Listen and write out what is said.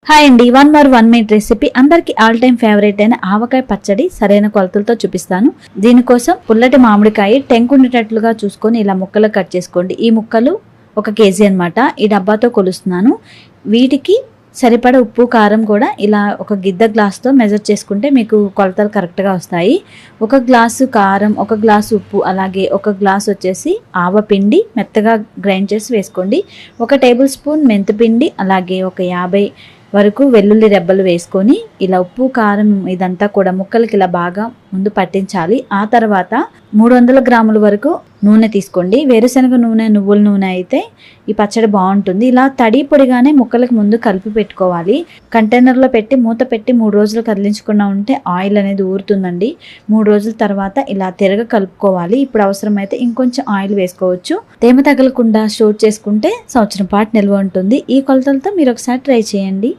Hi అండి, one minute recipe. అందరికి all time favourite అయిన ఆవకాయ పచ్చడి సరైన కొలతలతో చూపిస్తాను. దీనికోసం పుల్లటి మామిడికాయ టెంకుండేటట్లుగా చూసుకొని ఇలా ముక్కలు కట్ చేసుకోండి. ఈ ముక్కలు 1 కేజీ అనమాట. ఈ డబ్బాతో కొలుస్తున్నాను. వీటికి సరిపడ ఉప్పు కారం కూడా ఇలా ఒక గిద్ద గ్లాస్తో మెజర్ చేసుకుంటే మీకు కొలతలు కరెక్ట్గా వస్తాయి. 1 గ్లాసు కారం, 1 గ్లాసు ఉప్పు, అలాగే 1 గ్లాస్ వచ్చేసి ఆవపిండి మెత్తగా గ్రైండ్ చేసి వేసుకోండి. 1 టేబుల్ స్పూన్ మెంతిపిండి, అలాగే ఒక 50 వరకు వెల్లుల్లి రెబ్బలు వేసుకొని ఇలా ఉప్పు కారం ఇదంతా కూడా ముక్కలకి ఇలా బాగా ముందు పట్టించాలి. ఆ తర్వాత 300 గ్రాముల వరకు నూనె తీసుకోండి. వేరుశనగ నూనె, నువ్వుల నూనె అయితే ఈ పచ్చడి బాగుంటుంది. ఇలా తడి పొడిగానే ముక్కలకు ముందు కలిపి పెట్టుకోవాలి. కంటైనర్లో పెట్టి మూత పెట్టి 3 రోజులు కదిలించకుండా ఉంటే ఆయిల్ అనేది ఊరుతుందండి. 3 రోజుల తర్వాత ఇలా కలుపుకోవాలి. ఇప్పుడు అవసరమైతే ఇంకొంచెం ఆయిల్ వేసుకోవచ్చు. తేమ తగలకుండా స్టోర్ చేసుకుంటే సంవత్సరం పాటు నిల్వ ఉంటుంది. ఈ కొలతలతో మీరు ఒకసారి ట్రై చేయండి.